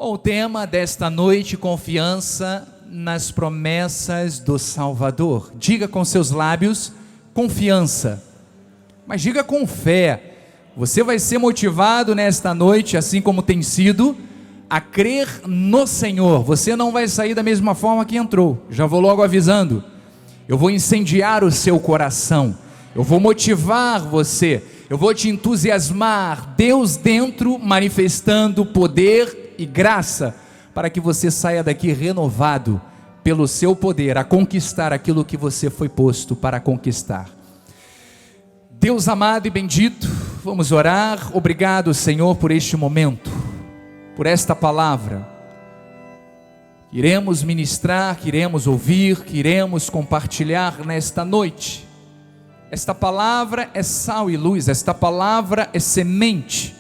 Bom, o tema desta noite, confiança nas promessas do Salvador. Diga com seus lábios, confiança, mas diga com fé. Você vai ser motivado nesta noite, assim como tem sido, a crer no Senhor. Você não vai sair da mesma forma que entrou, já vou logo avisando. Eu vou incendiar o seu coração, eu vou motivar você, eu vou te entusiasmar, Deus dentro manifestando poder e graça, para que você saia daqui renovado pelo seu poder, a conquistar aquilo que você foi posto para conquistar. Deus amado e bendito, vamos orar. Obrigado, Senhor, por este momento, por esta palavra. Iremos ministrar, queremos ouvir, queremos compartilhar nesta noite. Esta palavra é sal e luz, esta palavra é semente,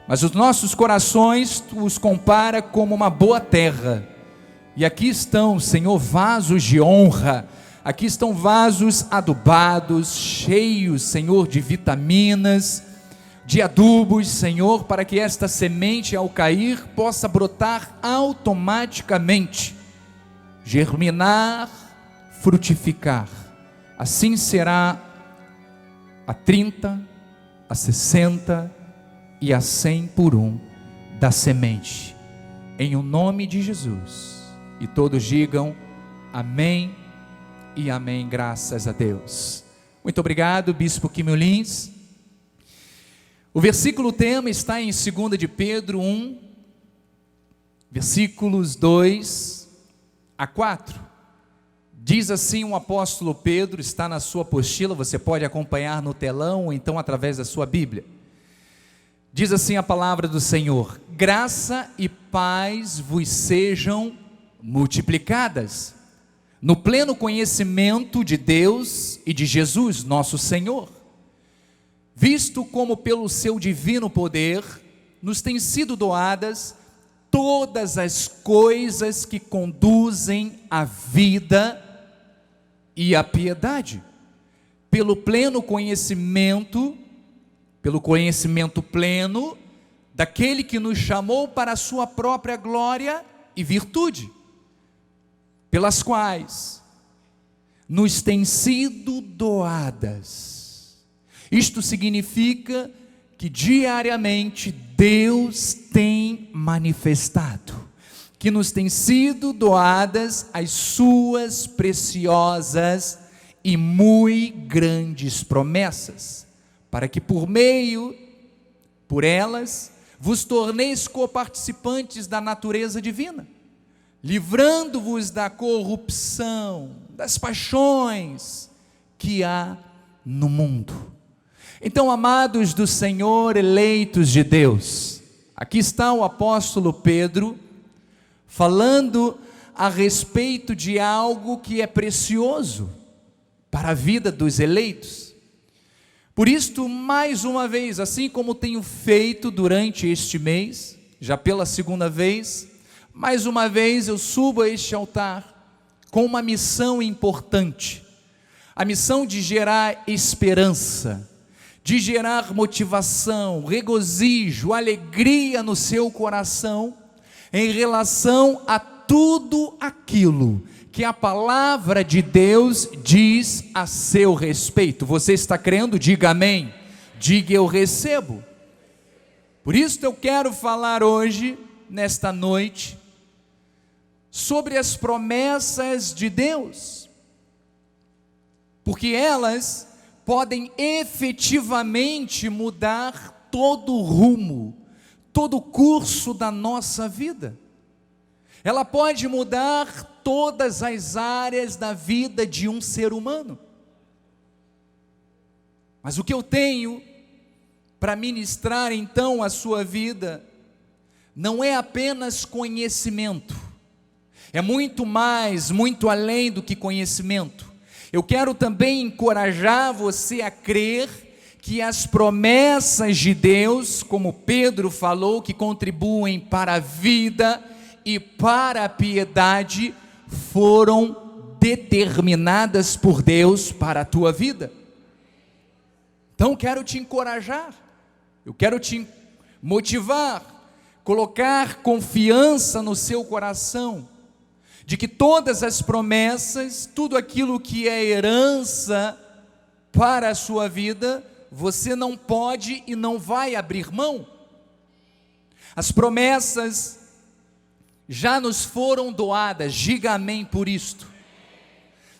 mas os nossos corações Tu os compara como uma boa terra, e aqui estão, Senhor, vasos de honra, aqui estão vasos adubados, cheios, Senhor, de vitaminas, de adubos, Senhor, para que esta semente ao cair possa brotar automaticamente, germinar, frutificar. Assim será a 30, a 60 e a 100 por um da semente, em o nome de Jesus. E todos digam amém e amém, graças a Deus. Muito obrigado, Bispo Quimio Lins. O versículo tema está em 2 de Pedro 1, versículos 2 a 4. Diz assim o apóstolo Pedro, está na sua apostila, você pode acompanhar no telão ou então através da sua Bíblia. Diz assim a palavra do Senhor: graça e paz vos sejam multiplicadas, no pleno conhecimento de Deus e de Jesus, nosso Senhor, visto como pelo seu divino poder nos têm sido doadas todas as coisas que conduzem à vida e à piedade, pelo conhecimento pleno daquele que nos chamou para a sua própria glória e virtude, pelas quais nos têm sido doadas. Isto significa que diariamente Deus tem manifestado, que nos têm sido doadas as suas preciosas e muito grandes promessas, para que por elas, vos torneis coparticipantes da natureza divina, livrando-vos da corrupção, das paixões que há no mundo. Então, amados do Senhor, eleitos de Deus, aqui está o apóstolo Pedro, falando a respeito de algo que é precioso para a vida dos eleitos. Por isto, mais uma vez, assim como tenho feito durante este mês, já pela segunda vez, mais uma vez eu subo a este altar com uma missão importante, a missão de gerar esperança, de gerar motivação, regozijo, alegria no seu coração, em relação a tudo aquilo que a palavra de Deus diz a seu respeito. Você está crendo? Diga amém. Diga eu recebo. Por isso eu quero falar hoje, nesta noite, sobre as promessas de Deus, porque elas podem efetivamente mudar todo o rumo, todo o curso da nossa vida. Ela pode mudar todas as áreas da vida de um ser humano. Mas o que eu tenho para ministrar então a sua vida não é apenas conhecimento, é muito mais, muito além do que conhecimento. Eu quero também encorajar você a crer que as promessas de Deus, como Pedro falou, que contribuem para a vida e para a piedade, foram determinadas por Deus para a tua vida. Então quero te encorajar, eu quero te motivar colocar confiança no seu coração, de que todas as promessas, tudo aquilo que é herança para a sua vida, você não pode e não vai abrir mão. As promessas já nos foram doadas, diga amém por isto.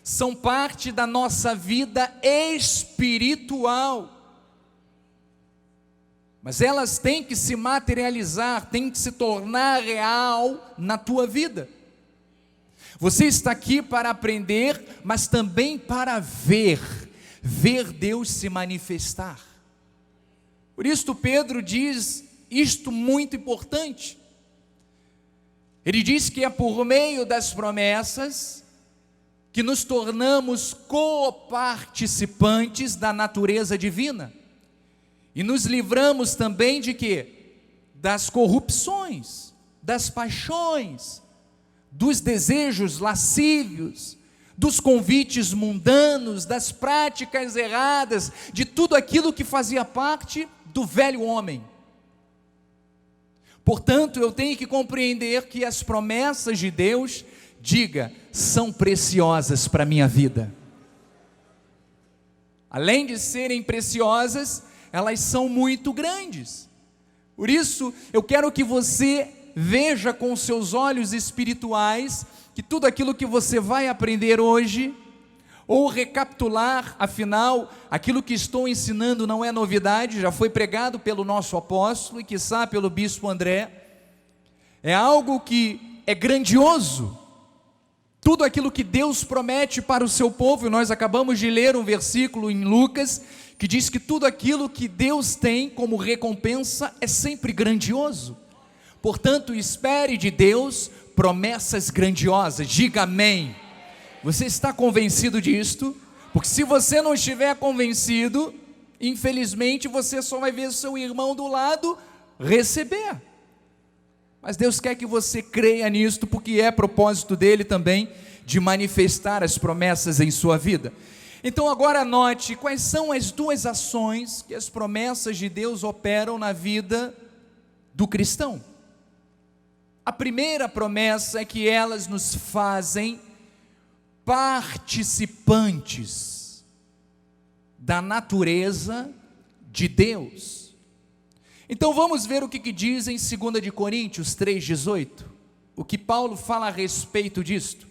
São parte da nossa vida espiritual. Mas elas têm que se materializar, têm que se tornar real na tua vida. Você está aqui para aprender, mas também para ver Deus se manifestar. Por isso Pedro diz isto muito importante. Ele diz que é por meio das promessas que nos tornamos coparticipantes da natureza divina. E nos livramos também de quê? Das corrupções, das paixões, dos desejos lascívios, dos convites mundanos, das práticas erradas, de tudo aquilo que fazia parte do velho homem. Portanto, eu tenho que compreender que as promessas de Deus, diga, são preciosas para a minha vida. Além de serem preciosas, elas são muito grandes. Por isso, eu quero que você veja com seus olhos espirituais que tudo aquilo que você vai aprender hoje, ou recapitular, afinal, aquilo que estou ensinando não é novidade, já foi pregado pelo nosso apóstolo e quiçá pelo bispo André, é algo que é grandioso, tudo aquilo que Deus promete para o seu povo, e nós acabamos de ler um versículo em Lucas, que diz que tudo aquilo que Deus tem como recompensa é sempre grandioso. Portanto, espere de Deus promessas grandiosas, diga amém. Você está convencido disto? Porque se você não estiver convencido, infelizmente você só vai ver o seu irmão do lado receber. Mas Deus quer que você creia nisto, porque é propósito dele também de manifestar as promessas em sua vida. Então agora anote quais são as duas ações que as promessas de Deus operam na vida do cristão. A primeira promessa é que elas nos fazem participantes da natureza de Deus. Então vamos ver o que diz em 2 de Coríntios 3,18, o que Paulo fala a respeito disto.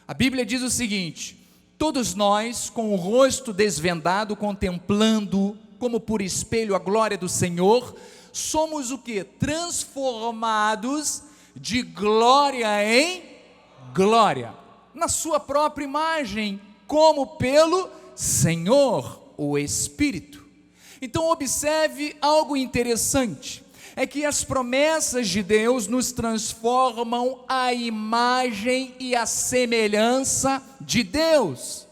A Bíblia diz o seguinte: todos nós, com o rosto desvendado, contemplando como por espelho a glória do Senhor, somos o que? Transformados de glória em glória, na sua própria imagem, como pelo Senhor, o Espírito. Então observe algo interessante, é que as promessas de Deus nos transformam à imagem e à semelhança de Deus.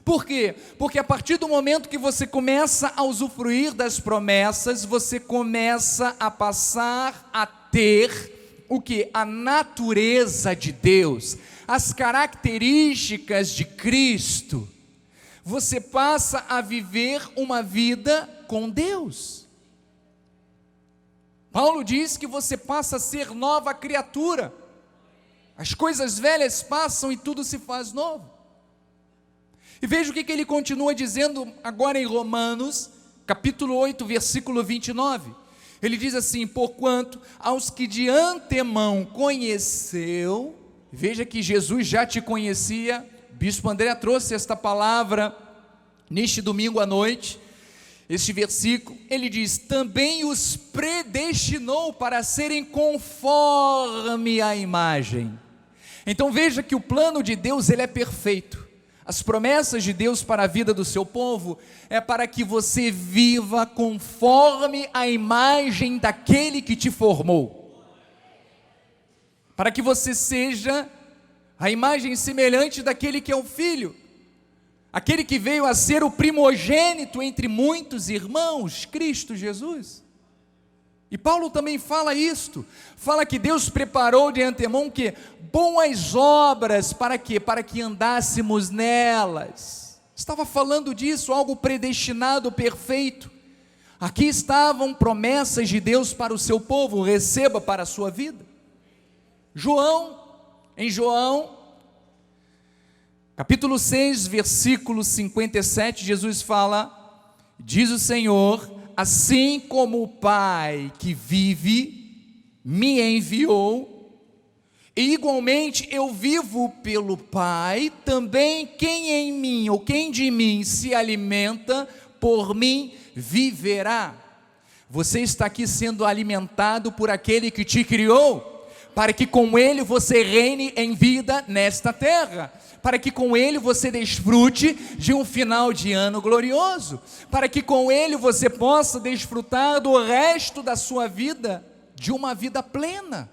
Por quê? Porque a partir do momento que você começa a usufruir das promessas, você começa a passar a ter o que? A natureza de Deus, as características de Cristo. Você passa a viver uma vida com Deus. Paulo diz que você passa a ser nova criatura. As coisas velhas passam e tudo se faz novo. E veja o que ele continua dizendo agora em Romanos, capítulo 8, versículo 29. Ele diz assim: porquanto aos que de antemão conheceu, veja que Jesus já te conhecia. Bispo André trouxe esta palavra neste domingo à noite, este versículo. Ele diz: também os predestinou para serem conforme a imagem. Então veja que o plano de Deus, ele é perfeito. As promessas de Deus para a vida do seu povo é para que você viva conforme a imagem daquele que te formou, para que você seja a imagem semelhante daquele que é o Filho, aquele que veio a ser o primogênito entre muitos irmãos, Cristo Jesus. E Paulo também fala isto, fala que Deus preparou de antemão que boas obras, para quê? Para que andássemos nelas. Estava falando disso, algo predestinado, perfeito. Aqui estavam promessas de Deus para o seu povo, receba para a sua vida. Em João, capítulo 6, versículo 57, Jesus fala, diz o Senhor, assim como o Pai que vive, me enviou, e igualmente eu vivo pelo Pai, também quem em mim, ou quem de mim se alimenta, por mim viverá. Você está aqui sendo alimentado por aquele que te criou, para que com ele você reine em vida nesta terra, para que com ele você desfrute de um final de ano glorioso, para que com ele você possa desfrutar do resto da sua vida, de uma vida plena.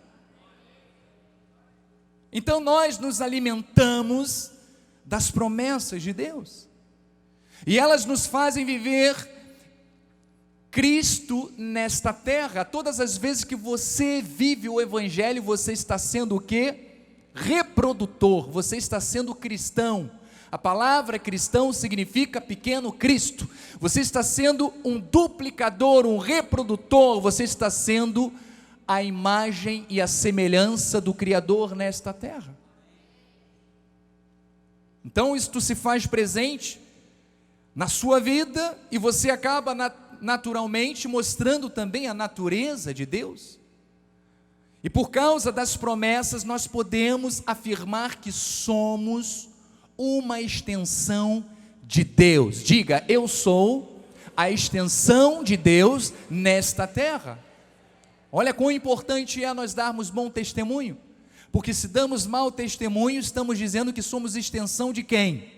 Então nós nos alimentamos das promessas de Deus, e elas nos fazem viver Cristo nesta terra. Todas as vezes que você vive o Evangelho, você está sendo o quê? Reprodutor, você está sendo cristão. A palavra cristão significa pequeno Cristo. Você está sendo um duplicador, um reprodutor, você está sendo a imagem e a semelhança do Criador nesta terra. Então isto se faz presente na sua vida, e você acaba naturalmente mostrando também a natureza de Deus. E por causa das promessas nós podemos afirmar que somos uma extensão de Deus. Diga, eu sou a extensão de Deus nesta terra. Olha quão importante é nós darmos bom testemunho, porque se damos mau testemunho, estamos dizendo que somos extensão de quem?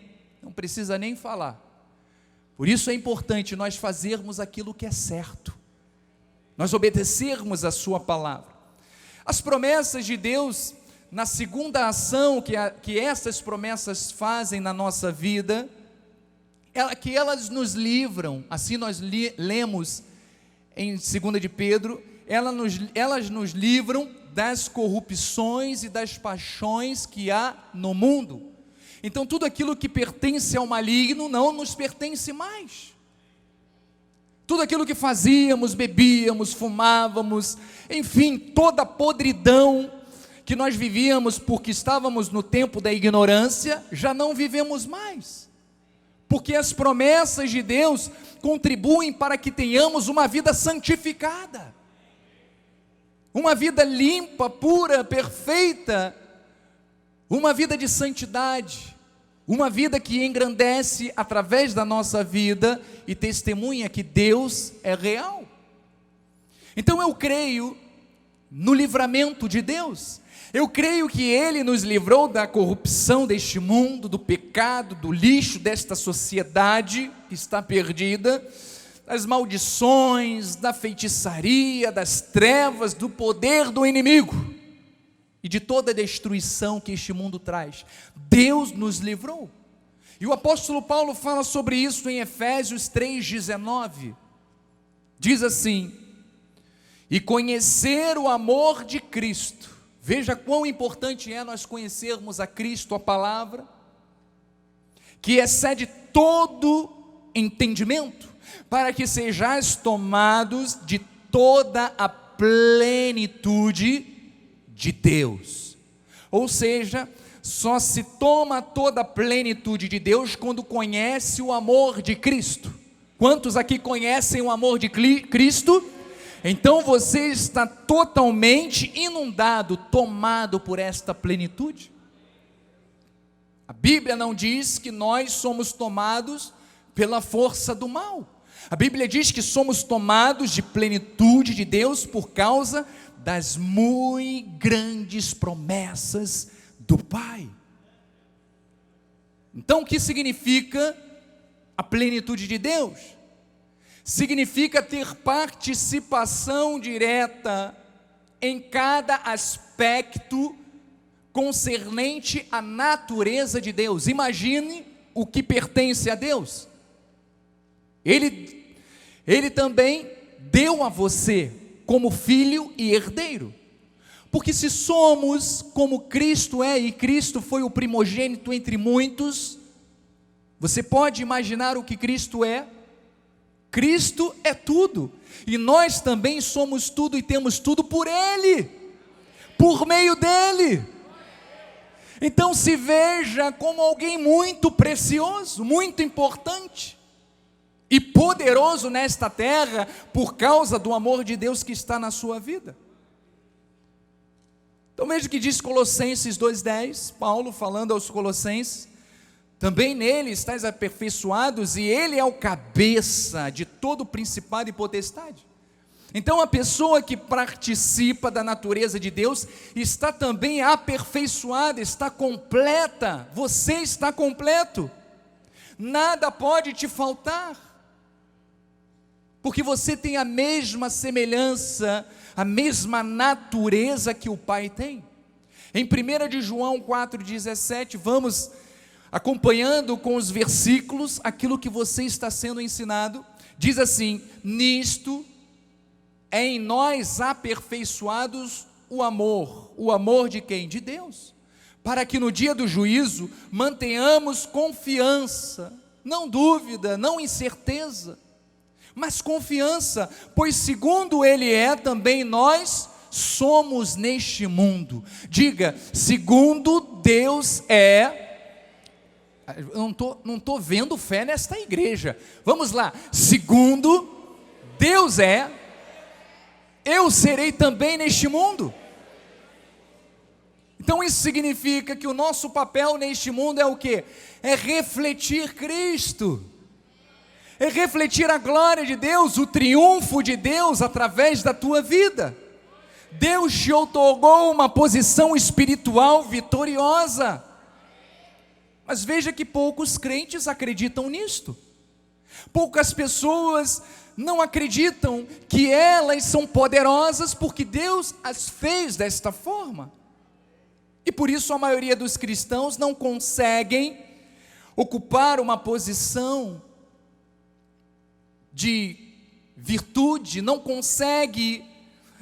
Não precisa nem falar. Por isso é importante nós fazermos aquilo que é certo, nós obedecermos a sua palavra. As promessas de Deus, na segunda ação que essas promessas fazem na nossa vida, que elas nos livram, assim nós lemos em 2 de Pedro, elas nos livram das corrupções e das paixões que há no mundo. Então tudo aquilo que pertence ao maligno não nos pertence mais. Tudo aquilo que fazíamos, bebíamos, fumávamos, enfim, toda a podridão que nós vivíamos porque estávamos no tempo da ignorância, já não vivemos mais. Porque as promessas de Deus contribuem para que tenhamos uma vida santificada, uma vida limpa, pura, perfeita, uma vida de santidade, uma vida que engrandece através da nossa vida e testemunha que Deus é real. Então eu creio no livramento de Deus, eu creio que Ele nos livrou da corrupção deste mundo, do pecado, do lixo desta sociedade que está perdida, das maldições, da feitiçaria, das trevas, do poder do inimigo e de toda a destruição que este mundo traz. Deus nos livrou. E o apóstolo Paulo fala sobre isso em Efésios 3,19. Diz assim: e conhecer o amor de Cristo. Veja quão importante é nós conhecermos a Cristo, a palavra, que excede todo entendimento, para que sejais tomados de toda a plenitude de Deus. Ou seja, só se toma toda a plenitude de Deus quando conhece o amor de Cristo. Quantos aqui conhecem o amor de Cristo? Então você está totalmente inundado, tomado por esta plenitude. A Bíblia não diz que nós somos tomados pela força do mal. A Bíblia diz que somos tomados de plenitude de Deus por causa das muito grandes promessas do Pai. Então o que significa a plenitude de Deus? Significa ter participação direta em cada aspecto concernente à natureza de Deus. Imagine o que pertence a Deus. Ele também deu a você como filho e herdeiro. Porque se somos como Cristo é, e Cristo foi o primogênito entre muitos, você pode imaginar o que Cristo é? Cristo é tudo, e nós também somos tudo e temos tudo por Ele, por meio dEle. Então se veja como alguém muito precioso, muito importante e poderoso nesta terra, por causa do amor de Deus que está na sua vida. Então veja o que diz Colossenses 2,10, Paulo falando aos Colossenses: também nele estáis aperfeiçoados, e ele é o cabeça de todo principado e potestade. Então a pessoa que participa da natureza de Deus está também aperfeiçoada, está completa. Você está completo, nada pode te faltar, porque você tem a mesma semelhança, a mesma natureza que o Pai tem. Em 1 de João 4,17, vamos acompanhando com os versículos aquilo que você está sendo ensinado. Diz assim: nisto é em nós aperfeiçoados o amor de quem? De Deus, para que no dia do juízo mantenhamos confiança, não dúvida, não incerteza, mas confiança, pois segundo Ele é, também nós somos neste mundo. Diga: segundo Deus é. Eu não estou vendo fé nesta igreja. Vamos lá. Segundo Deus é, eu serei também neste mundo. Então isso significa que o nosso papel neste mundo é o quê? É refletir Cristo, é refletir a glória de Deus, o triunfo de Deus através da tua vida. Deus te outorgou uma posição espiritual vitoriosa. Mas veja que poucos crentes acreditam nisto. Poucas pessoas não acreditam que elas são poderosas porque Deus as fez desta forma. E por isso a maioria dos cristãos não conseguem ocupar uma posição de virtude, não consegue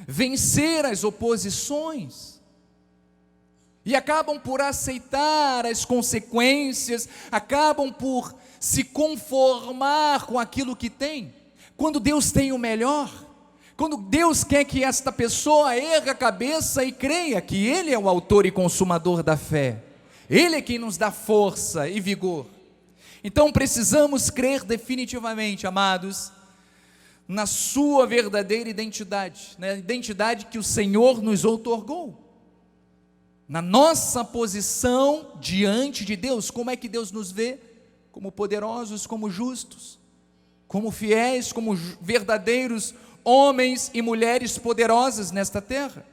vencer as oposições. E acabam por aceitar as consequências, acabam por se conformar com aquilo que tem, quando Deus tem o melhor, quando Deus quer que esta pessoa erga a cabeça e creia que Ele é o autor e consumador da fé, Ele é quem nos dá força e vigor. Então precisamos crer definitivamente, amados, na sua verdadeira identidade, na identidade que o Senhor nos outorgou, na nossa posição diante de Deus. Como é que Deus nos vê? Como poderosos, como justos, como fiéis, como verdadeiros homens e mulheres poderosas nesta terra.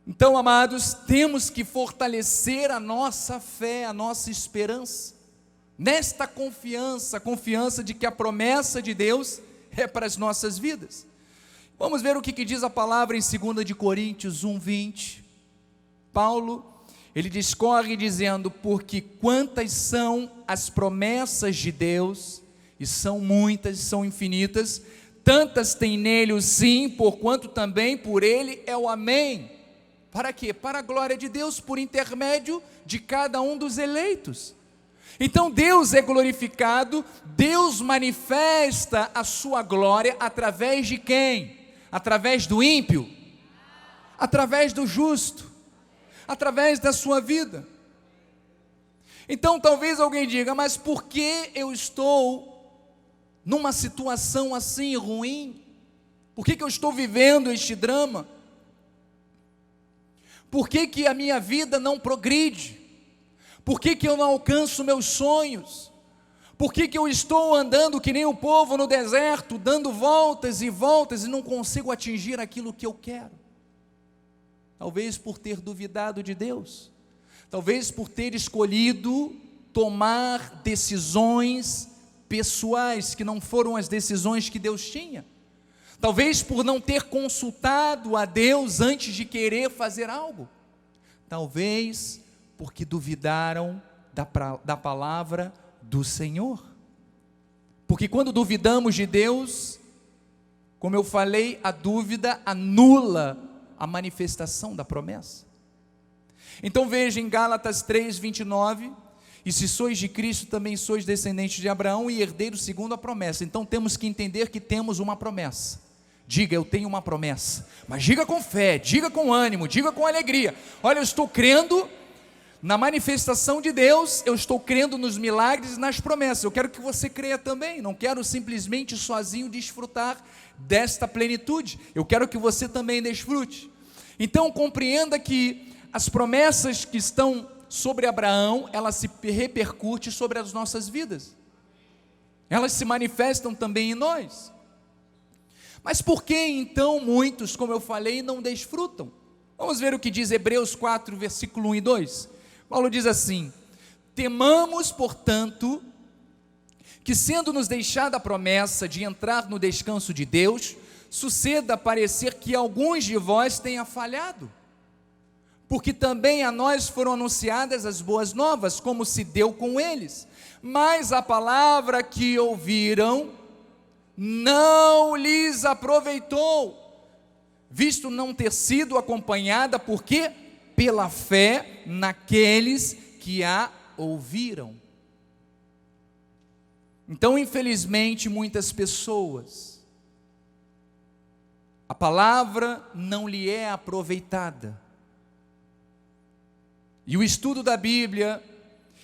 Então, amados, temos que fortalecer a nossa fé, a nossa esperança, nesta confiança, a confiança de que a promessa de Deus é para as nossas vidas. Vamos ver o que diz a palavra em 2 de Coríntios 1:20. Paulo, ele discorre dizendo: porque quantas são as promessas de Deus, e são muitas, são infinitas, tantas tem nele o sim, porquanto também por ele é o amém. Para quê? Para a glória de Deus, por intermédio de cada um dos eleitos. Então Deus é glorificado, Deus manifesta a sua glória através de quem? Através do ímpio? Através do justo, através da sua vida. Então talvez alguém diga: mas por que eu estou numa situação assim ruim? Por que eu estou vivendo este drama? Por que a minha vida não progride? Por que eu não alcanço meus sonhos? Por que eu estou andando que nem o povo no deserto, dando voltas e voltas e não consigo atingir aquilo que eu quero? Talvez por ter duvidado de Deus, talvez por ter escolhido tomar decisões pessoais que não foram as decisões que Deus tinha, talvez por não ter consultado a Deus antes de querer fazer algo, talvez porque duvidaram da palavra do Senhor, porque quando duvidamos de Deus, como eu falei, a dúvida anula a manifestação da promessa. Então veja em Gálatas 3:29, E se sois de Cristo, também sois descendentes de Abraão e herdeiros segundo a promessa. Então temos que entender que temos uma promessa. Diga, eu tenho uma promessa. Mas diga com fé, diga com ânimo, diga com alegria. Olha, eu estou crendo na manifestação de Deus, eu estou crendo nos milagres e nas promessas. Eu quero que você creia também. Não quero simplesmente sozinho desfrutar desta plenitude. Eu quero que você também desfrute. Então compreenda que as promessas que estão sobre Abraão, elas se repercutem sobre as nossas vidas. Elas se manifestam também em nós. Mas por que então muitos, como eu falei, não desfrutam? Vamos ver o que diz Hebreus 4, versículo 1 e 2. Paulo diz assim: temamos, portanto, que sendo nos deixada a promessa de entrar no descanso de Deus, suceda parecer que alguns de vós tenha falhado. Porque também a nós foram anunciadas as boas novas, como se deu com eles. Mas a palavra que ouviram não lhes aproveitou, visto não ter sido acompanhada, por quê? Pela fé naqueles que a ouviram. Então, infelizmente, muitas pessoas, a palavra não lhe é aproveitada. E o estudo da Bíblia,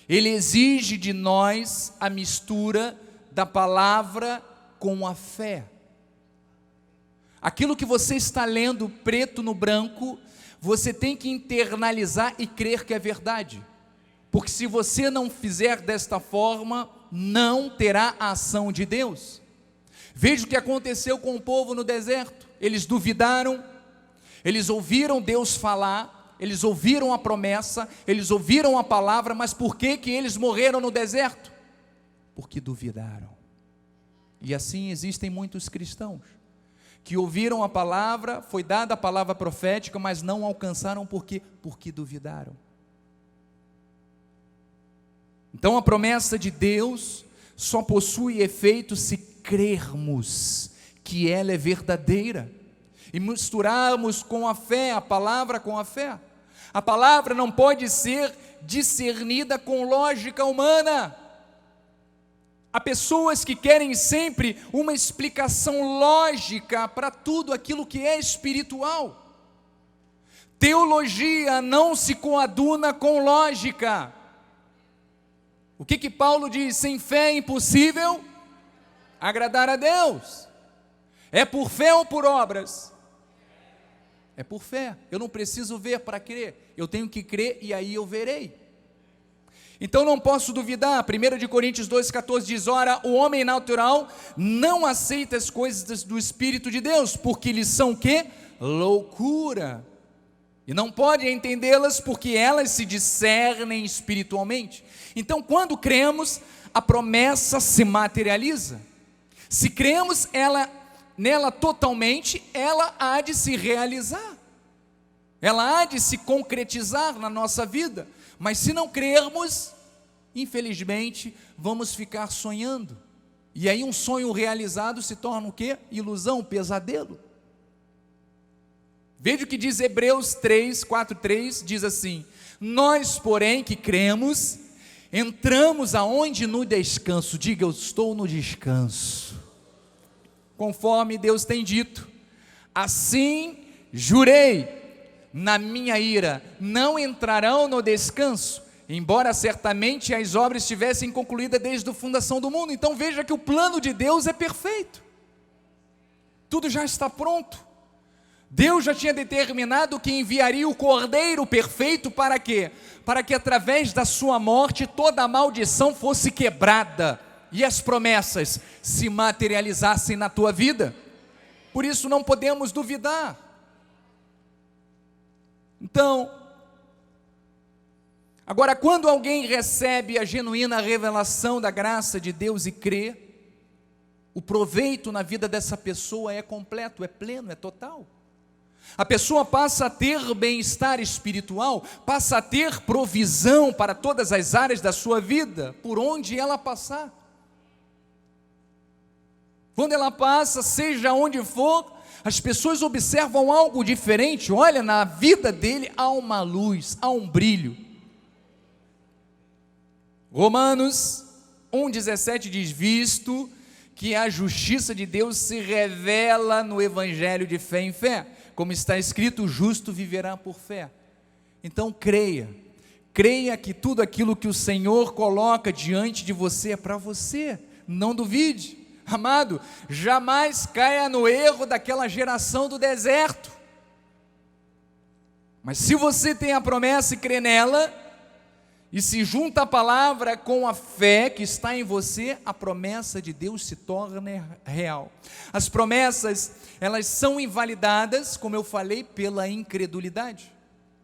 ele exige de nós a mistura da palavra com a fé. Aquilo que você está lendo preto no branco, você tem que internalizar e crer que é verdade. Porque se você não fizer desta forma, não terá a ação de Deus. Veja o que aconteceu com o povo no deserto. Eles duvidaram, eles ouviram Deus falar, eles ouviram a promessa, eles ouviram a palavra, mas por que eles morreram no deserto? Porque duvidaram. E assim existem muitos cristãos, que ouviram a palavra, foi dada a palavra profética, mas não alcançaram porque duvidaram. Então a promessa de Deus só possui efeito se crermos que ela é verdadeira, e misturarmos com a fé, a palavra com a fé. A palavra não pode ser discernida com lógica humana. Há pessoas que querem sempre uma explicação lógica para tudo aquilo que é espiritual. Teologia não se coaduna com lógica. O que Paulo diz? Sem fé é impossível agradar a Deus. É por fé ou por obras? É por fé. Eu não preciso ver para crer, eu tenho que crer e aí eu verei. Então não posso duvidar. 1 Coríntios 2,14 diz: ora, o homem natural não aceita as coisas do Espírito de Deus, porque lhes são o quê? Loucura, e não pode entendê-las, porque elas se discernem espiritualmente. Então quando cremos, a promessa se materializa. Se cremos nela totalmente, ela há de se realizar, ela há de se concretizar na nossa vida. Mas se não crermos, infelizmente, vamos ficar sonhando, e aí um sonho realizado se torna o quê? Ilusão, pesadelo. Veja o que diz Hebreus 4:3, diz assim: nós, porém, que cremos, entramos aonde? No descanso. Diga, eu estou no descanso, conforme Deus tem dito. Assim jurei na minha ira, não entrarão no descanso, embora certamente as obras estivessem concluídas desde a fundação do mundo. Então veja que o plano de Deus é perfeito, tudo já está pronto. Deus já tinha determinado que enviaria o Cordeiro perfeito para quê? Para que através da sua morte toda a maldição fosse quebrada e as promessas se materializassem na tua vida. Por isso não podemos duvidar. Então, agora, quando alguém recebe a genuína revelação da graça de Deus e crê, o proveito na vida dessa pessoa é completo, é pleno, é total. A pessoa passa a ter bem-estar espiritual, passa a ter provisão para todas as áreas da sua vida, por onde ela passar. Quando ela passa, seja onde for, as pessoas observam algo diferente. Olha, na vida dele há uma luz, há um brilho. Romanos 1,17 diz: visto que a justiça de Deus se revela no evangelho de fé em fé, como está escrito, o justo viverá por fé. Então creia que tudo aquilo que o Senhor coloca diante de você é para você, não duvide. Amado, jamais caia no erro daquela geração do deserto, mas se você tem a promessa e crê nela, e se junta a palavra com a fé que está em você, a promessa de Deus se torna real. As promessas, elas são invalidadas, como eu falei, pela incredulidade.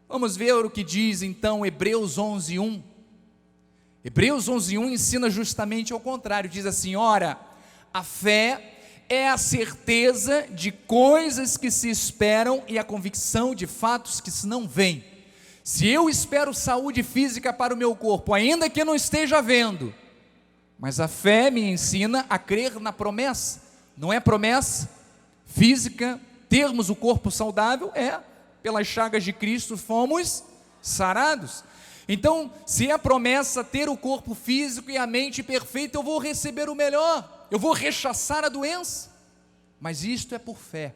Vamos ver o que diz então Hebreus 11:1. Hebreus 11:1 ensina justamente ao contrário, diz assim: ora, a fé é a certeza de coisas que se esperam e a convicção de fatos que se não veem. Se eu espero saúde física para o meu corpo, ainda que eu não esteja vendo, mas a fé me ensina a crer na promessa. Não é promessa física termos o corpo saudável? É, pelas chagas de Cristo fomos sarados. Então, se é a promessa ter o corpo físico e a mente perfeita, eu vou receber o melhor, eu vou rechaçar a doença, mas isto é por fé.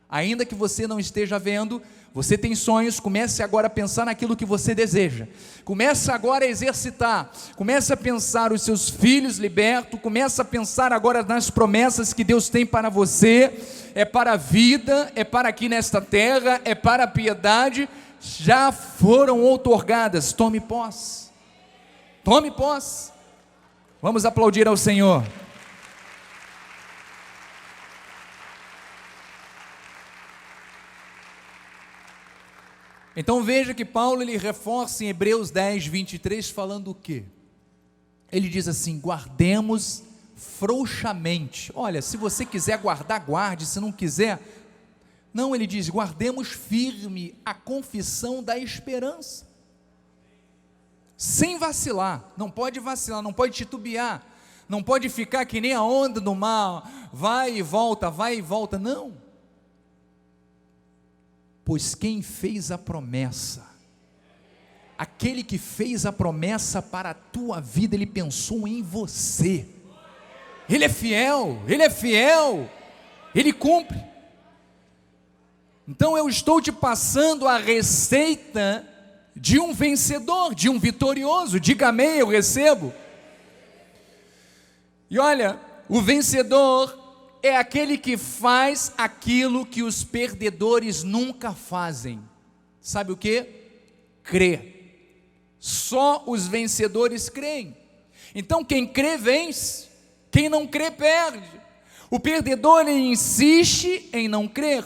Ainda que você não esteja vendo, você tem sonhos, comece agora a pensar naquilo que você deseja, comece agora a exercitar, comece a pensar os seus filhos libertos, comece a pensar agora nas promessas que Deus tem para você, é para a vida, é para aqui nesta terra, é para a piedade, já foram outorgadas, tome posse, vamos aplaudir ao Senhor. Então veja que Paulo ele reforça em Hebreus 10:23 falando o quê? Ele diz assim: guardemos frouxamente. Olha, se você quiser guardar, guarde, se não quiser, não, ele diz: guardemos firme a confissão da esperança, sem vacilar. Não pode vacilar, não pode titubear, não pode ficar que nem a onda do mar, vai e volta, não. Pois quem fez a promessa, aquele que fez a promessa para a tua vida, ele pensou em você, ele é fiel, ele cumpre. Então eu estou te passando a receita de um vencedor, de um vitorioso. Diga amém, eu recebo. E olha, o vencedor é aquele que faz aquilo que os perdedores nunca fazem. Sabe o que? Crê. Só os vencedores creem. Então quem crê vence, quem não crê perde. O perdedor ele insiste em não crer,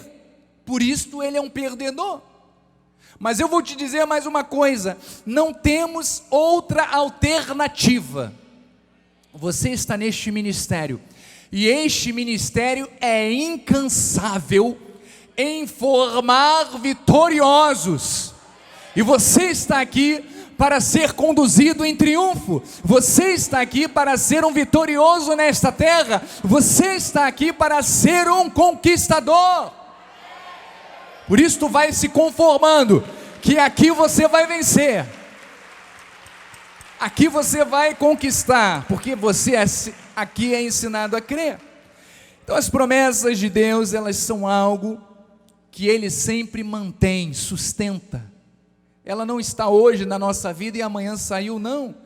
por isso ele é um perdedor. Mas eu vou te dizer mais uma coisa: não temos outra alternativa. Você está neste ministério, e este ministério é incansável em formar vitoriosos, e você está aqui para ser conduzido em triunfo, você está aqui para ser um vitorioso nesta terra, você está aqui para ser um conquistador. Por isso tu vai se conformando, que aqui você vai vencer, aqui você vai conquistar, porque você aqui é ensinado a crer. Então as promessas de Deus, elas são algo que Ele sempre mantém, sustenta. Ela não está hoje na nossa vida e amanhã saiu, não.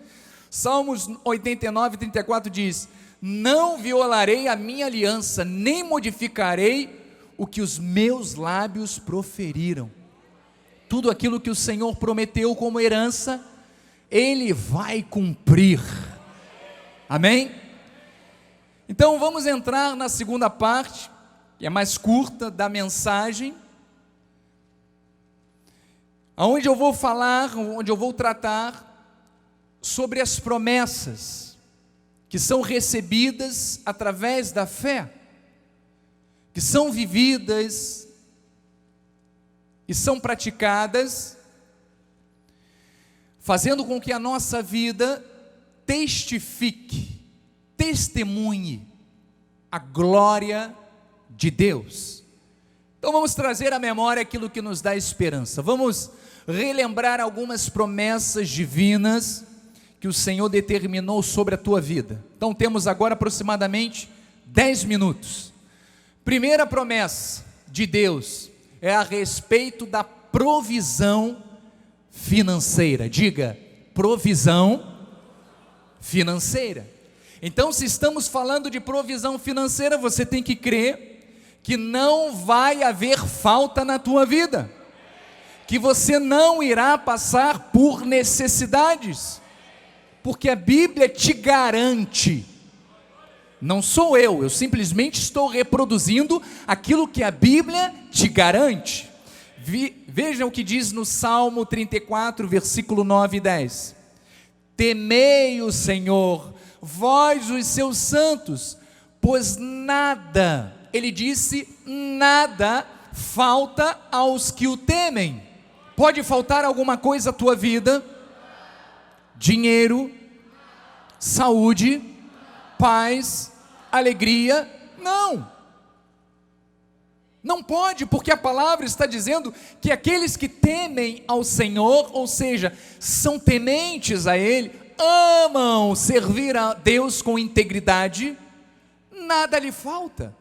Salmos 89:34 diz: não violarei a minha aliança, nem modificarei o que os meus lábios proferiram. Tudo aquilo que o Senhor prometeu como herança, Ele vai cumprir. Amém? Então vamos entrar na segunda parte, que é mais curta da mensagem, onde eu vou falar, onde eu vou tratar sobre as promessas que são recebidas através da fé, que são vividas e são praticadas, fazendo com que a nossa vida testemunhe a glória de Deus. Então vamos trazer à memória aquilo que nos dá esperança. Vamos relembrar algumas promessas divinas que o Senhor determinou sobre a tua vida. Então temos agora aproximadamente 10 minutos. Primeira promessa de Deus é a respeito da provisão financeira. Diga, provisão financeira. Então, se estamos falando de provisão financeira, você tem que crer que não vai haver falta na tua vida, que você não irá passar por necessidades, porque a Bíblia te garante. Não sou eu simplesmente estou reproduzindo aquilo que a Bíblia te garante. Vejam o que diz no Salmo 34, versículo 9 e 10. Temei o Senhor, vós os seus santos, pois nada, ele disse, nada falta aos que o temem. Pode faltar alguma coisa à tua vida? Dinheiro, saúde, paz, alegria? Não pode, porque a palavra está dizendo que aqueles que temem ao Senhor, ou seja, são tementes a Ele, amam servir a Deus com integridade, nada lhe falta.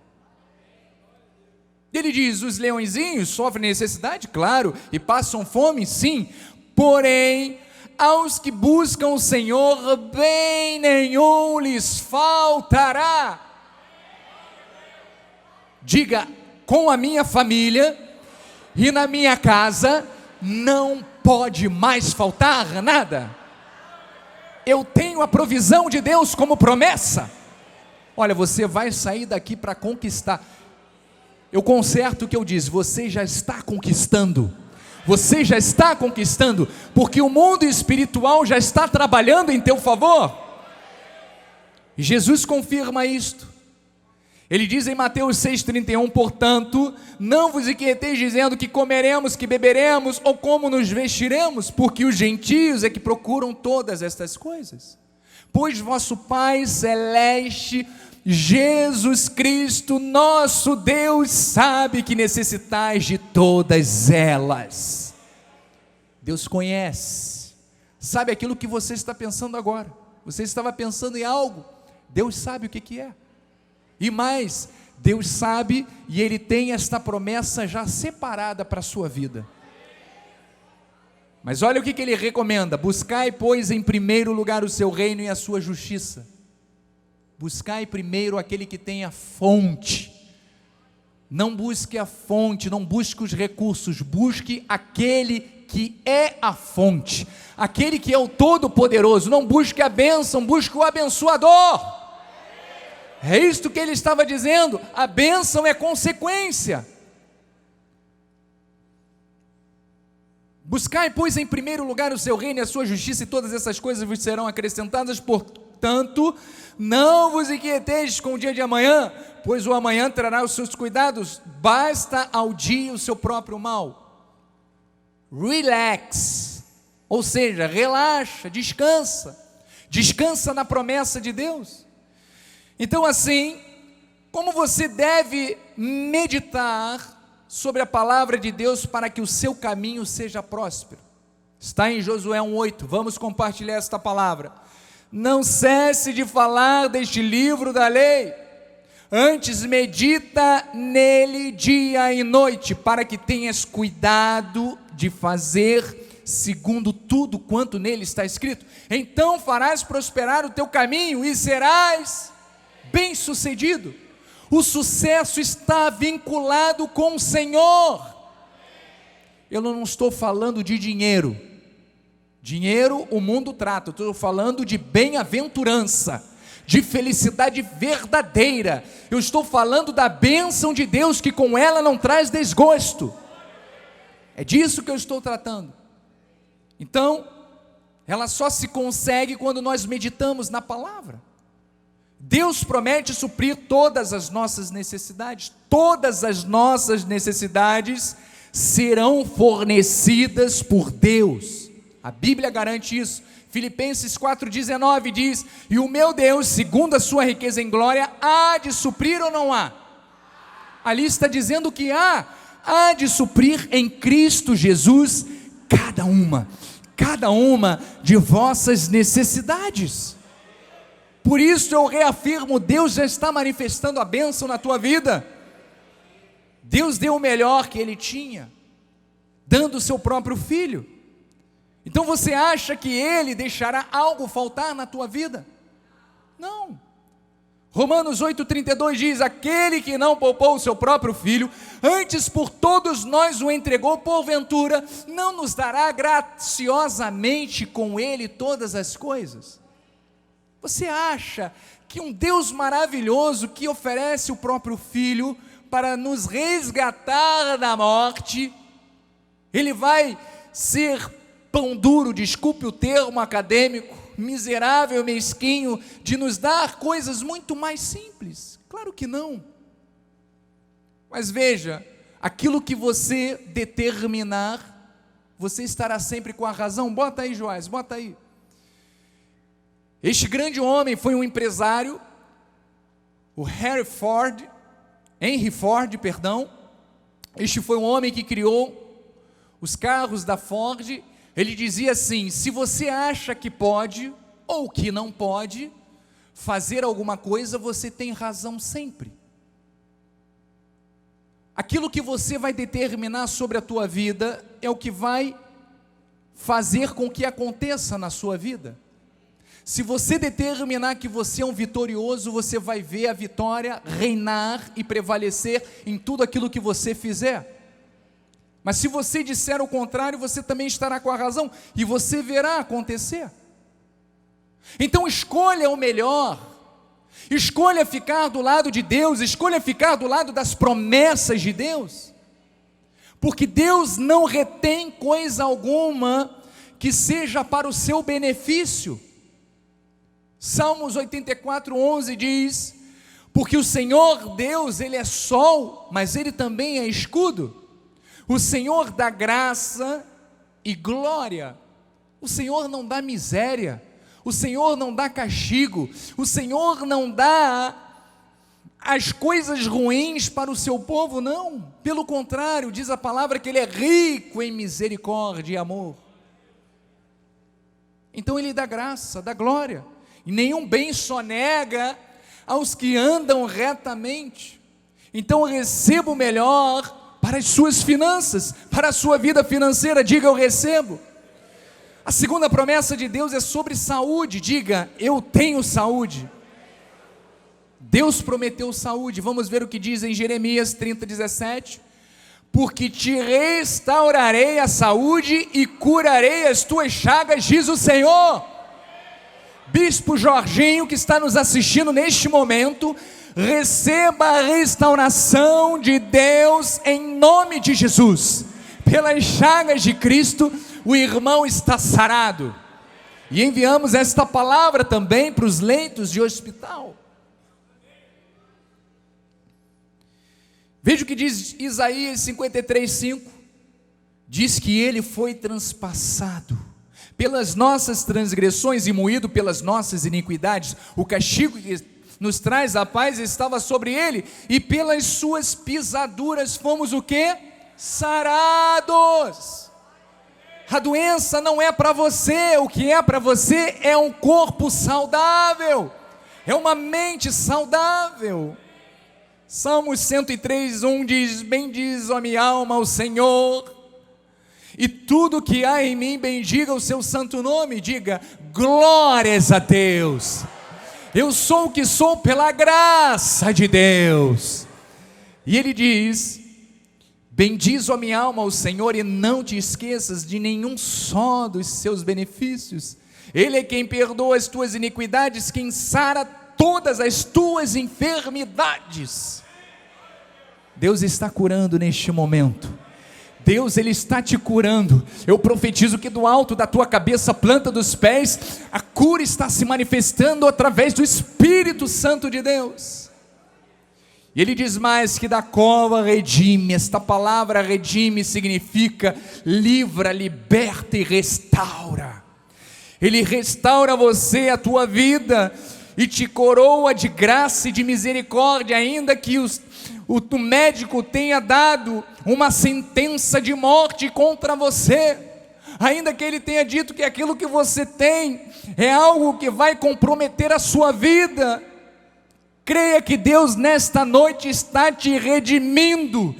Ele diz, os leõezinhos sofrem necessidade, claro, e passam fome, sim, porém, aos que buscam o Senhor, bem nenhum lhes faltará. Diga, com a minha família e na minha casa, não pode mais faltar nada. Eu tenho a provisão de Deus como promessa. Olha, você vai sair daqui para conquistar. Eu conserto o que eu disse, você já está conquistando. Você já está conquistando, porque o mundo espiritual já está trabalhando em teu favor. E Jesus confirma isto. Ele diz em Mateus 6,31, portanto, não vos inquieteis dizendo que comeremos, que beberemos, ou como nos vestiremos, porque os gentios é que procuram todas estas coisas. Pois vosso Pai Celeste, Jesus Cristo, nosso Deus, sabe que necessitais de todas elas. Deus conhece, sabe aquilo que você está pensando agora. Você estava pensando em algo, Deus sabe o que é. E mais, Deus sabe e Ele tem esta promessa já separada para a sua vida. Mas olha o que Ele recomenda: buscai, pois, em primeiro lugar o seu reino e a sua justiça. Buscai primeiro aquele que tem a fonte. Não busque a fonte, não busque os recursos, busque aquele que é a fonte, aquele que é o Todo-Poderoso. Não busque a bênção, busque o abençoador. É isto que ele estava dizendo, a bênção é consequência. Buscai, pois, em primeiro lugar o seu reino e a sua justiça, e todas essas coisas vos serão acrescentadas. Portanto, não vos inquieteis com o dia de amanhã, pois o amanhã trará os seus cuidados, basta ao dia o seu próprio mal. Relax, ou seja, relaxa, descansa na promessa de Deus. Então, assim, como você deve meditar sobre a palavra de Deus para que o seu caminho seja próspero? Está em Josué 1,8, vamos compartilhar esta palavra. Não cesse de falar deste livro da lei, antes medita nele dia e noite, para que tenhas cuidado de fazer segundo tudo quanto nele está escrito. Então farás prosperar o teu caminho e serás bem-sucedido. O sucesso está vinculado com o Senhor. Eu não estou falando de dinheiro. Dinheiro o mundo trata. Eu estou falando de bem-aventurança, de felicidade verdadeira. Eu estou falando da bênção de Deus, que com ela não traz desgosto. É disso que eu estou tratando. Então, ela só se consegue quando nós meditamos na palavra. Deus promete suprir todas as nossas necessidades. Todas as nossas necessidades serão fornecidas por Deus. A Bíblia garante isso. Filipenses 4,19 diz: e o meu Deus, segundo a sua riqueza em glória, há de suprir ou não há? Ali está dizendo que há de suprir em Cristo Jesus cada uma cada uma de vossas necessidades. Por isso eu reafirmo, Deus já está manifestando a bênção na tua vida. Deus deu o melhor que Ele tinha, dando o seu próprio Filho. Então você acha que Ele deixará algo faltar na tua vida? Não. Romanos 8,32 diz: aquele que não poupou o seu próprio Filho, antes por todos nós o entregou, porventura não nos dará graciosamente com Ele todas as coisas? Você acha que um Deus maravilhoso que oferece o próprio Filho para nos resgatar da morte, Ele vai ser pão duro, desculpe o termo acadêmico, miserável, mesquinho, de nos dar coisas muito mais simples? Claro que não. Mas veja, aquilo que você determinar, você estará sempre com a razão. Bota aí, Joás, bota aí. Este grande homem foi um empresário, o Henry Ford. Este foi um homem que criou os carros da Ford. Ele dizia assim: se você acha que pode ou que não pode fazer alguma coisa, você tem razão sempre. Aquilo que você vai determinar sobre a tua vida é o que vai fazer com que aconteça na sua vida. Se você determinar que você é um vitorioso, você vai ver a vitória reinar e prevalecer em tudo aquilo que você fizer. Mas se você disser o contrário, você também estará com a razão, e você verá acontecer. Então escolha o melhor, escolha ficar do lado de Deus, escolha ficar do lado das promessas de Deus, porque Deus não retém coisa alguma que seja para o seu benefício. Salmos 84:11 diz: porque o Senhor Deus, Ele é sol, mas Ele também é escudo. O Senhor dá graça e glória. O Senhor não dá miséria, o Senhor não dá castigo, o Senhor não dá as coisas ruins para o seu povo, não. Pelo contrário, diz a palavra que Ele é rico em misericórdia e amor. Então Ele dá graça, dá glória, e nenhum bem sonega aos que andam retamente. Então receba o melhor para as suas finanças, para a sua vida financeira. Diga: eu recebo. A segunda promessa de Deus é sobre saúde. Diga: eu tenho saúde. Deus prometeu saúde. Vamos ver o que diz em Jeremias 30:17. Porque te restaurarei a saúde e curarei as tuas chagas, diz o Senhor. Bispo Jorginho, que está nos assistindo neste momento, receba a restauração de Deus em nome de Jesus. Pelas chagas de Cristo, o irmão está sarado. E enviamos esta palavra também para os leitos de hospital. Veja o que diz Isaías 53:5. Diz que Ele foi transpassado pelas nossas transgressões e moído pelas nossas iniquidades. O castigo que nos traz a paz estava sobre Ele, e pelas suas pisaduras fomos o quê? Sarados. A doença não é para você, o que é para você é um corpo saudável, é uma mente saudável. Salmos 103:1 diz: bendiz, ó minha alma, o Senhor, e tudo que há em mim, bendiga o seu santo nome. Diga: glórias a Deus. Eu sou o que sou pela graça de Deus. E Ele diz: bendiz, ó minha alma, o Senhor, e não te esqueças de nenhum só dos seus benefícios. Ele é quem perdoa as tuas iniquidades, quem sara todas as tuas enfermidades. Deus está curando neste momento. Deus, Ele está te curando. Eu profetizo que do alto da tua cabeça, planta dos pés, a cura está se manifestando através do Espírito Santo de Deus. E Ele diz mais: que da cova redime. Esta palavra redime significa livra, liberta e restaura. Ele restaura você, a tua vida, e te coroa de graça e de misericórdia, ainda que o médico tenha dado uma sentença de morte contra você. ainda que ele tenha dito que aquilo que você tem é algo que vai comprometer a sua vida, creia que Deus nesta noite está te redimindo,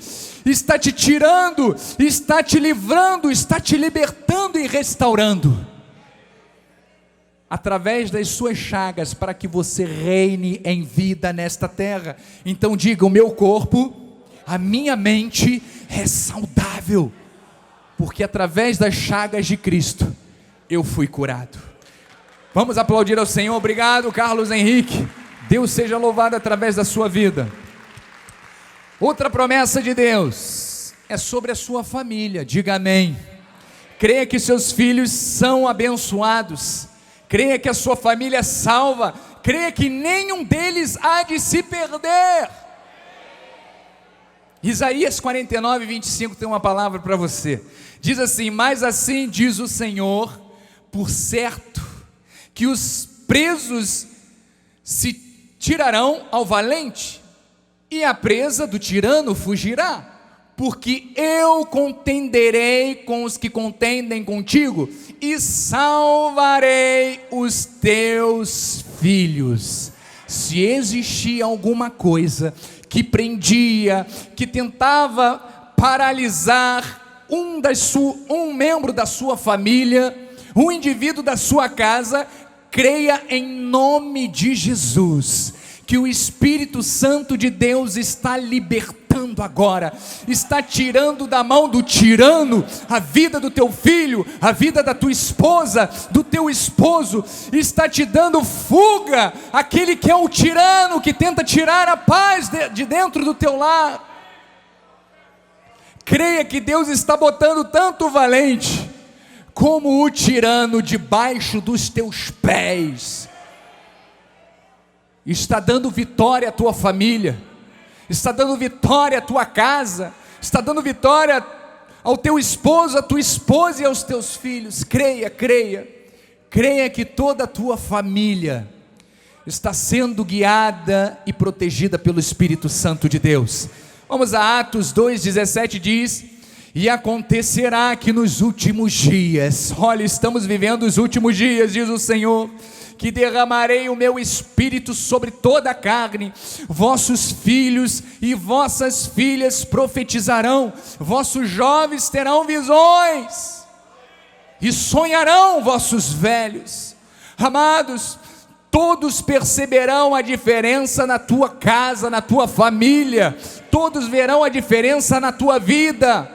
está te tirando, está te livrando, está te libertando e restaurando, através das suas chagas, para que você reine em vida nesta terra. Então diga: o meu corpo, a minha mente é saudável, porque através das chagas de Cristo, eu fui curado. Vamos aplaudir ao Senhor. Obrigado, Carlos Henrique. Deus seja louvado através da sua vida. Outra promessa de Deus é sobre a sua família. Diga amém. Creia que seus filhos são abençoados, creia que a sua família é salva, creia que nenhum deles há de se perder. Isaías 49, 25 tem uma palavra para você. Diz assim: mas assim diz o Senhor, por certo que os presos se tirarão ao valente, e a presa do tirano fugirá, porque eu contenderei com os que contendem contigo, e salvarei os teus filhos. Se existia alguma coisa que prendia, que tentava paralisar um membro da sua família, um indivíduo da sua casa, creia em nome de Jesus, que o Espírito Santo de Deus está libertando agora, está tirando da mão do tirano a vida do teu filho, a vida da tua esposa, do teu esposo, está te dando fuga, aquele que é o tirano, que tenta tirar a paz de dentro do teu lar. Creia que Deus está botando tanto o valente, como o tirano debaixo dos teus pés, está dando vitória à tua família, está dando vitória à tua casa, está dando vitória ao teu esposo, à tua esposa e aos teus filhos. Creia, creia, creia que toda a tua família está sendo guiada e protegida pelo Espírito Santo de Deus. Vamos a Atos 2,17, diz: e acontecerá que nos últimos dias, olha, estamos vivendo os últimos dias, diz o Senhor, que derramarei o meu Espírito sobre toda a carne, vossos filhos e vossas filhas profetizarão, vossos jovens terão visões, e sonharão vossos velhos. Amados, todos perceberão a diferença na tua casa, na tua família, todos verão a diferença na tua vida.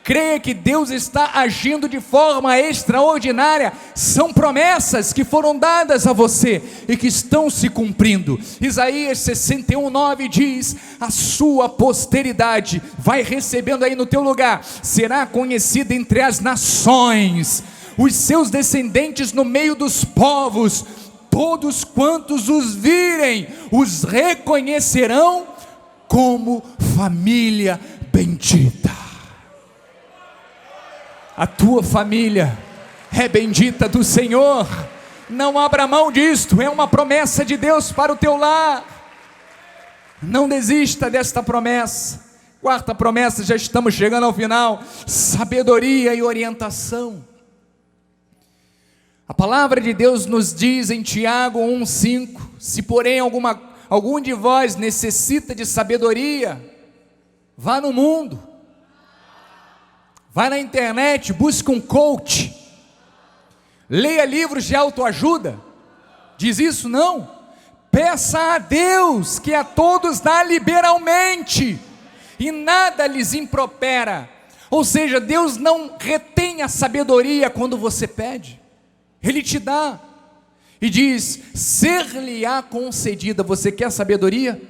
Creia que Deus está agindo de forma extraordinária. São promessas que foram dadas a você e que estão se cumprindo. Isaías 61:9 diz: a sua posteridade, vai recebendo aí no teu lugar, será conhecida entre as nações, os seus descendentes no meio dos povos, todos quantos os virem, os reconhecerão como família bendita. A tua família é bendita do Senhor, não abra mão disto, é uma promessa de Deus para o teu lar, não desista desta promessa. Quarta promessa, já estamos chegando ao final: sabedoria e orientação. A palavra de Deus nos diz em Tiago 1,5: se porém algum de vós necessita de sabedoria, vá no mundo, vai na internet, busca um coach, leia livros de autoajuda. Diz isso? Não. Peça a Deus, que a todos dá liberalmente, e nada lhes impropera. Ou seja, Deus não retém a sabedoria quando você pede, Ele te dá, e diz: ser-lhe-á concedida. Você quer sabedoria?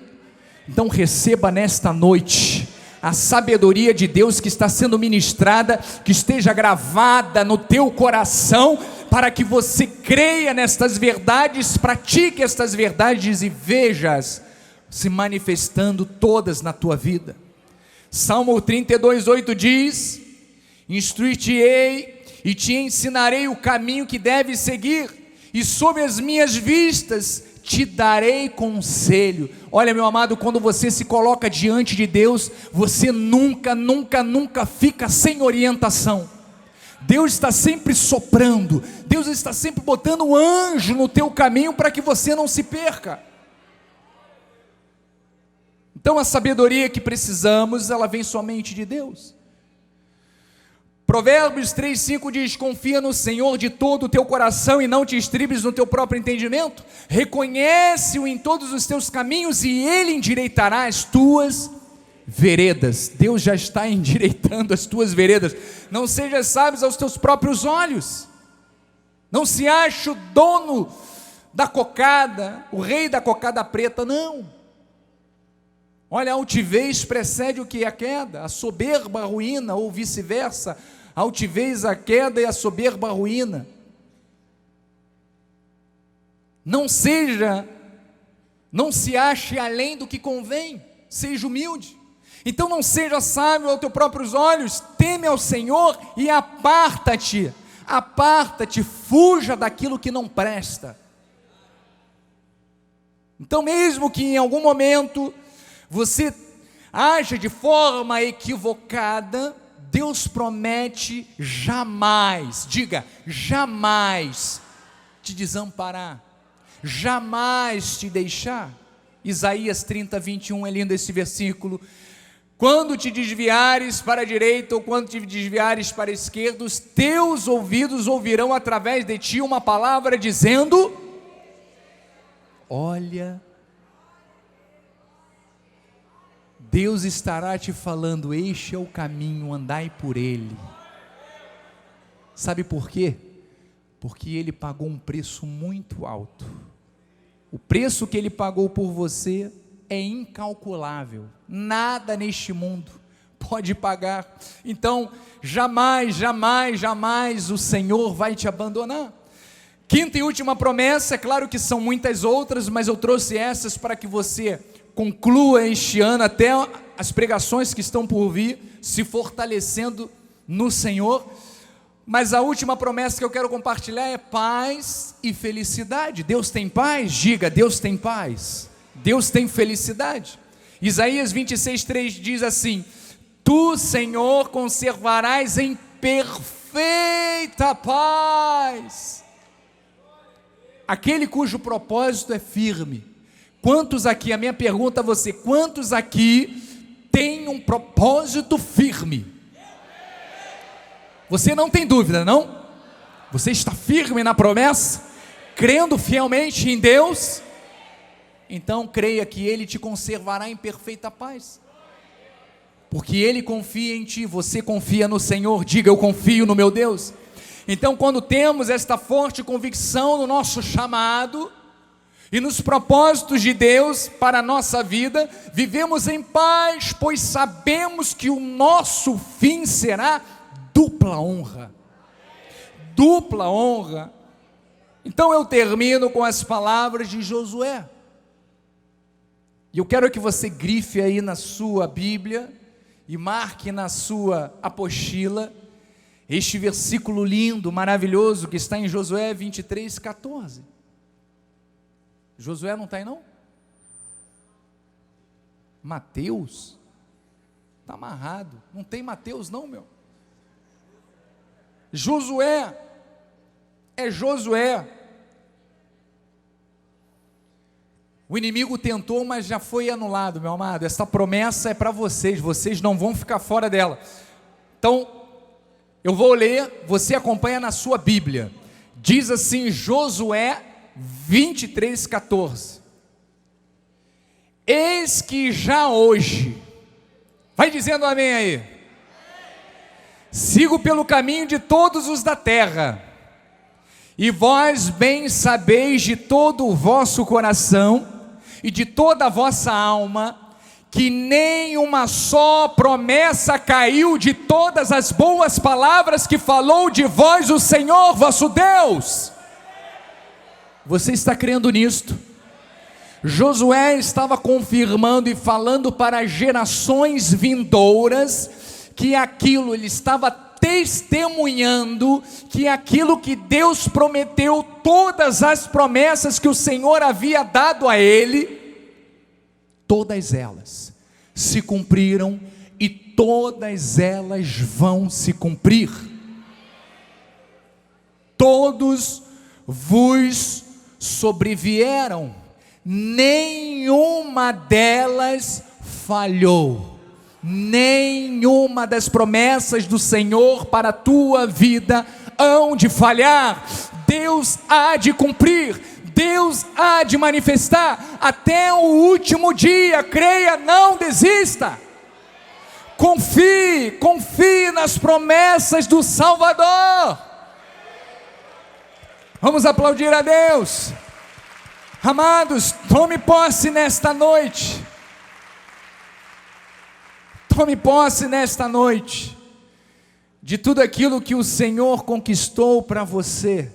Então receba nesta noite a sabedoria de Deus que está sendo ministrada, que esteja gravada no teu coração, para que você creia nestas verdades, pratique estas verdades e veja-as se manifestando todas na tua vida. Salmo 32:8 diz: instruir-te-ei e te ensinarei o caminho que deves seguir, e sob as minhas vistas te darei conselho. Olha, meu amado, quando você se coloca diante de Deus, você nunca fica sem orientação. Deus está sempre soprando, Deus está sempre botando um anjo no teu caminho para que você não se perca. Então a sabedoria que precisamos, ela vem somente de Deus. Provérbios 3:5 diz: confia no Senhor de todo o teu coração e não te estribes no teu próprio entendimento, reconhece-o em todos os teus caminhos e Ele endireitará as tuas veredas. Deus já está endireitando as tuas veredas. Não sejas sábio aos teus próprios olhos, não se ache o dono da cocada, o rei da cocada preta, não. Olha, a altivez precede o que? A queda, a soberba a ruína, ou vice-versa, a altivez a queda e a soberba a ruína. Não se ache além do que convém, seja humilde. Então não seja sábio aos teus próprios olhos, teme ao Senhor e aparta-te, fuja daquilo que não presta. Então mesmo que em algum momento você aja de forma equivocada, Deus promete jamais, diga, jamais te desamparar, jamais te deixar. Isaías 30:21 é lindo esse versículo. Quando te desviares para a direita ou quando te desviares para a esquerda, os teus ouvidos ouvirão através de ti uma palavra dizendo: olha, Deus estará te falando, este é o caminho, andai por ele. Sabe por quê? Porque Ele pagou um preço muito alto. O preço que Ele pagou por você é incalculável, nada neste mundo pode pagar. Então jamais, jamais, jamais o Senhor vai te abandonar. Quinta e última promessa, é claro que são muitas outras, mas eu trouxe essas para que você conclua este ano, até as pregações que estão por vir, se fortalecendo no Senhor. Mas a última promessa que eu quero compartilhar é paz e felicidade. Deus tem paz? Diga, Deus tem paz. Deus tem felicidade. Isaías 26:3 diz assim: tu, Senhor, conservarás em perfeita paz aquele cujo propósito é firme. Quantos aqui, a minha pergunta a você, quantos aqui têm um propósito firme? Você não tem dúvida, não? Você está firme na promessa, crendo fielmente em Deus? Então creia que Ele te conservará em perfeita paz, porque Ele confia em ti, você confia no Senhor. Diga, eu confio no meu Deus. Então quando temos esta forte convicção no nosso chamado e nos propósitos de Deus para a nossa vida, vivemos em paz, pois sabemos que o nosso fim será dupla honra. Dupla honra. Então eu termino com as palavras de Josué. E eu quero que você grife aí na sua Bíblia e marque na sua apostila este versículo lindo, maravilhoso, que está em Josué 23:14. Josué não está aí não? Mateus? Está amarrado, não tem Mateus não, meu. Josué, é Josué. O inimigo tentou, mas já foi anulado, meu amado. Essa promessa é para vocês, vocês não vão ficar fora dela. Então, eu vou ler, você acompanha na sua Bíblia. Diz assim, Josué 23:14. Eis que já hoje, vai dizendo amém aí, sigo pelo caminho de todos os da terra, e vós bem sabeis de todo o vosso coração e de toda a vossa alma, que nem uma só promessa caiu de todas as boas palavras que falou de vós o Senhor vosso Deus. Você está crendo nisto? Josué estava confirmando e falando para gerações vindouras que aquilo, ele estava testemunhando que aquilo que Deus prometeu, todas as promessas que o Senhor havia dado a ele, todas elas se cumpriram e todas elas vão se cumprir. todos vos sobrevieram, nenhuma delas falhou. Nenhuma das promessas do Senhor para a tua vida hão de falhar. Deus há de cumprir, Deus há de manifestar até o último dia. Creia, não desista. Confie nas promessas do Salvador. Vamos aplaudir a Deus. Amados, tome posse nesta noite. Tome posse nesta noite de tudo aquilo que o Senhor conquistou para você.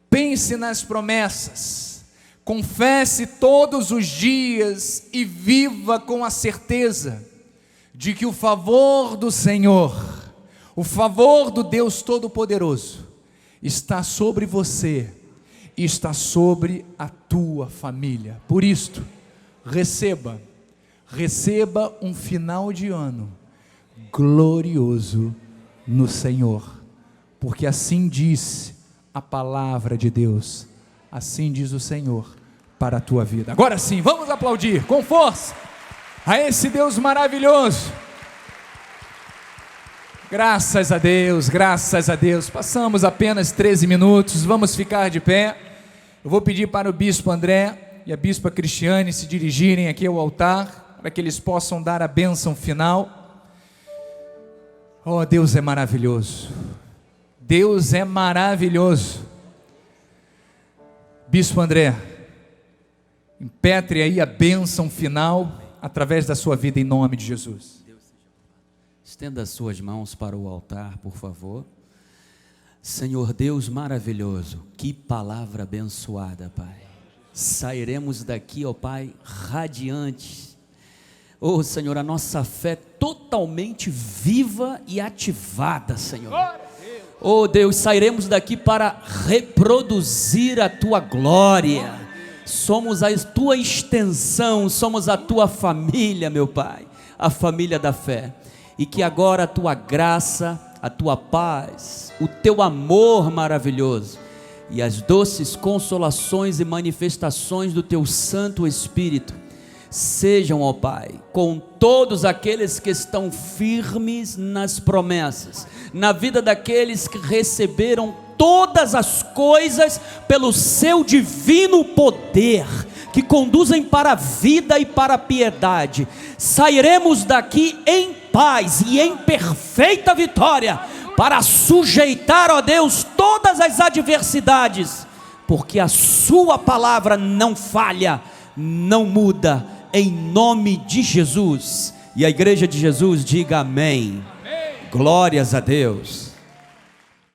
Pense nas promessas, confesse todos os dias e viva com a certeza de que o favor do Senhor, o favor do Deus Todo-Poderoso está sobre você e está sobre a tua família. Por isto, receba um final de ano glorioso no Senhor, porque assim diz a palavra de Deus, assim diz o Senhor para a tua vida. Agora sim, vamos aplaudir com força a esse Deus maravilhoso. Graças a Deus, graças a Deus. Passamos apenas 13 minutos, vamos ficar de pé. Eu vou pedir para o bispo André e a bispa Cristiane se dirigirem aqui ao altar, para que eles possam dar a bênção final. Oh, Deus é maravilhoso, Deus é maravilhoso. Bispo André, impetre aí a bênção final através da sua vida, em nome de Jesus. Estenda as suas mãos para o altar, por favor. Senhor Deus maravilhoso, que palavra abençoada, Pai. Sairemos daqui, ó Pai, radiantes. Oh Senhor, a nossa fé totalmente viva e ativada, Senhor. Oh Deus, sairemos daqui para reproduzir a Tua glória. Somos a Tua extensão, somos a Tua família, meu Pai, a família da fé. E que agora a Tua graça, a Tua paz, o Teu amor maravilhoso e as doces consolações e manifestações do Teu Santo Espírito sejam, ó Pai, com todos aqueles que estão firmes nas promessas, na vida daqueles que receberam todas as coisas pelo Seu divino poder, que conduzem para a vida e para a piedade. Sairemos daqui em paz e em perfeita vitória, para sujeitar, ó Deus, todas as adversidades, porque a Sua palavra não falha, não muda, em nome de Jesus. E a igreja de Jesus diga amém. Glórias a Deus.